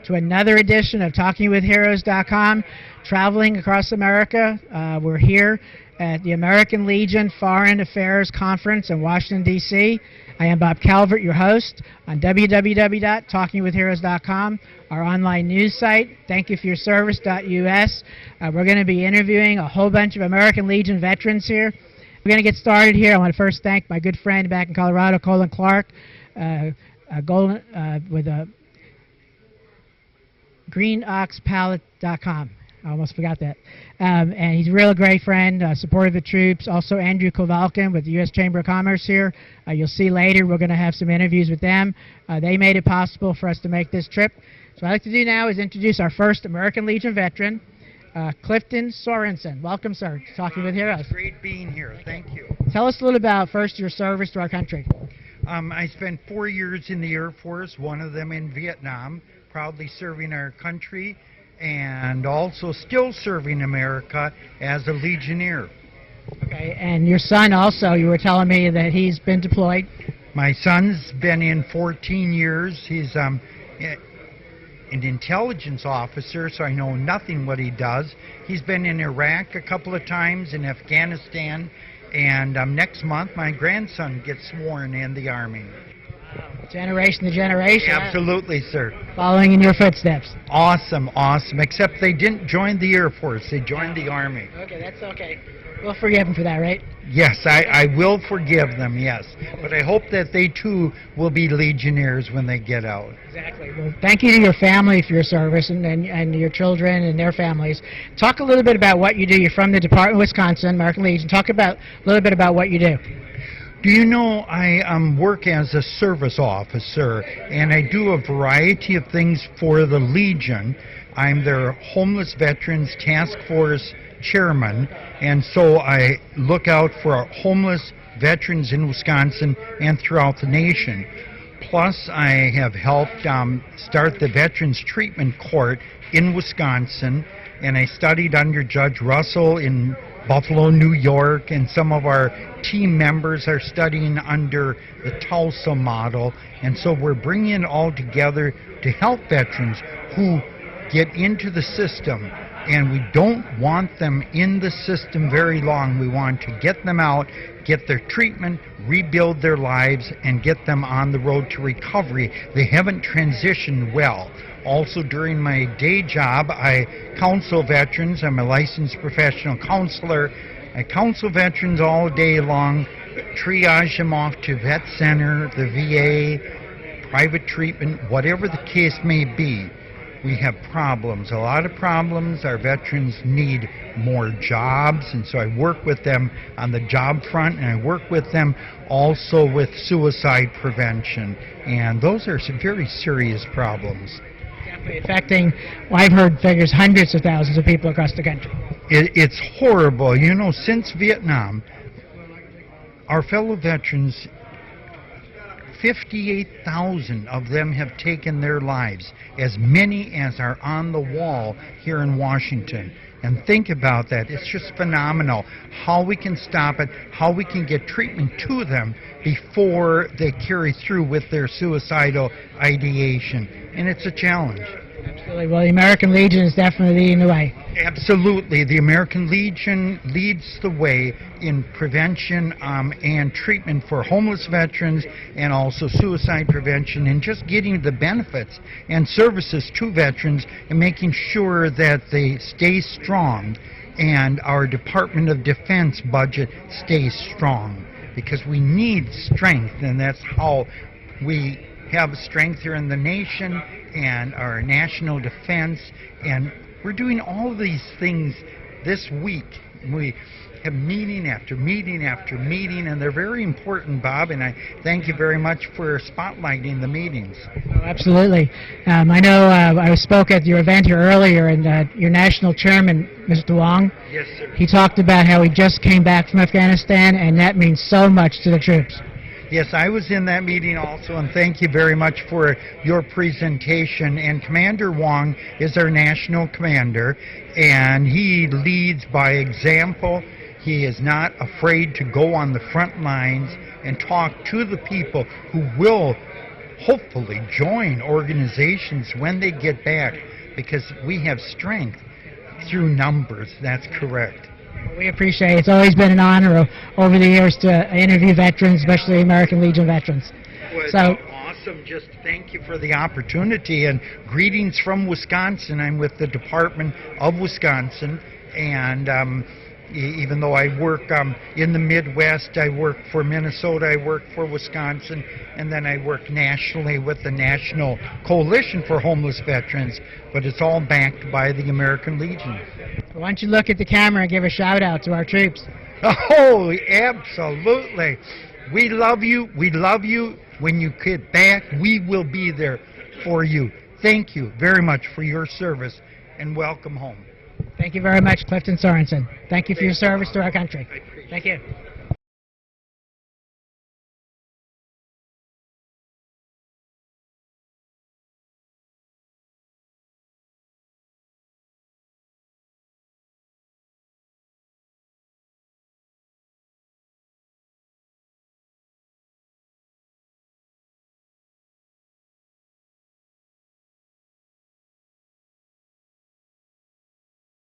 to another edition of TalkingWithHeroes.com, traveling across America. We're here at the American Legion Foreign Affairs Conference in Washington, D.C. I am Bob Calvert, your host on www.talkingwithheroes.com, our online news site. Thank you for your service.us. We're going to be interviewing a whole bunch of American Legion veterans here. We're going to get started here. I want to first thank my good friend back in Colorado, Colin Clark, with a greenoxpalette.com. I almost forgot that. And he's a real great friend, supportive of the troops. Also, Andrew Kovalkin with the U.S. Chamber of Commerce here. You'll see later we're going to have some interviews with them. They made it possible for us to make this trip. So what I'd like to do now is introduce our first American Legion veteran, Clifton Sorenson. Welcome, sir, to Talking with Heroes. It's great being here. Thank you. Tell us a little about, first, your service to our country. I spent 4 years in the Air Force, one of them in Vietnam, proudly serving our country, and also still serving America as a Legionnaire. Okay, and your son also, you were telling me that he's been deployed. My son's been in 14 years. He's an intelligence officer, so I know nothing what he does. He's been in Iraq a couple of times, in Afghanistan, and next month my grandson gets sworn in the Army. Generation to generation. Absolutely, sir. Following in your footsteps. Awesome, awesome. Except they didn't join the Air Force. They joined the Army. Okay, that's okay. We'll forgive them for that, right? Yes, I will forgive them, yes. But I hope that they, too, will be Legionnaires when they get out. Exactly. Well, thank you to your family for your service and your children and their families. Talk a little bit about what you do. You're from the Department of Wisconsin, American Legion. Talk a little bit about what you do. Do you know, I work as a service officer, and I do a variety of things for the Legion. I'm their Homeless Veterans Task Force Chairman, and so I look out for our homeless veterans in Wisconsin and throughout the nation. Plus, I have helped start the Veterans Treatment Court in Wisconsin, and I studied under Judge Russell in Buffalo, New York, and some of our team members are studying under the Tulsa model, and so we're bringing it all together to help veterans who get into the system, and we don't want them in the system very long. We want to get them out, get their treatment, rebuild their lives, and get them on the road to recovery. They haven't transitioned well. Also, during my day job, I counsel veterans. I'm a licensed professional counselor. I counsel veterans all day long, triage them off to vet center, the VA, private treatment, whatever the case may be. We have problems, a lot of problems. Our veterans need more jobs, and so I work with them on the job front, and I work with them also with suicide prevention, and those are some very serious problems. Definitely affecting, well, I've heard figures, hundreds of thousands of people across the country. It's horrible. You know, since Vietnam, our fellow veterans, 58,000 of them have taken their lives, as many as are on the wall here in Washington. And think about that. It's just phenomenal how we can stop it, how we can get treatment to them before they carry through with their suicidal ideation. And it's a challenge. Absolutely. Well, the American Legion is definitely leading the way. Absolutely. The American Legion leads the way in prevention and treatment for homeless veterans, and also suicide prevention, and just getting the benefits and services to veterans and making sure that they stay strong and our Department of Defense budget stays strong, because we need strength, and that's how we have strength here in the nation and our national defense. And we're doing all these things this week. We have meeting after meeting after meeting, and they're very important, Bob, and I thank you very much for spotlighting the meetings. Oh, absolutely. I know I spoke at your event here earlier, and your national chairman, Mr. Wong, yes, sir. He talked about how he just came back from Afghanistan, and that means so much to the troops. Yes, I was in that meeting also, and thank you very much for your presentation. And Commander Wong is our national commander, and he leads by example. He is not afraid to go on the front lines and talk to the people who will hopefully join organizations when they get back, because we have strength through numbers. That's correct. We appreciate it. It's always been an honor over the years to interview veterans, especially American Legion veterans. So awesome. Just thank you for the opportunity, and greetings from Wisconsin. I'm with the Department of Wisconsin, and even though I work in the Midwest, I work for Minnesota, I work for Wisconsin, and then I work nationally with the National Coalition for Homeless Veterans, but it's all backed by the American Legion. why don't you look at the camera and give a shout out to our troops? Oh, absolutely. We love you. We love you. When you get back, we will be there for you. Thank you very much for your service, and welcome home. Thank you very much, Clifton Sorenson. Thank you for your service to our country. Thank you.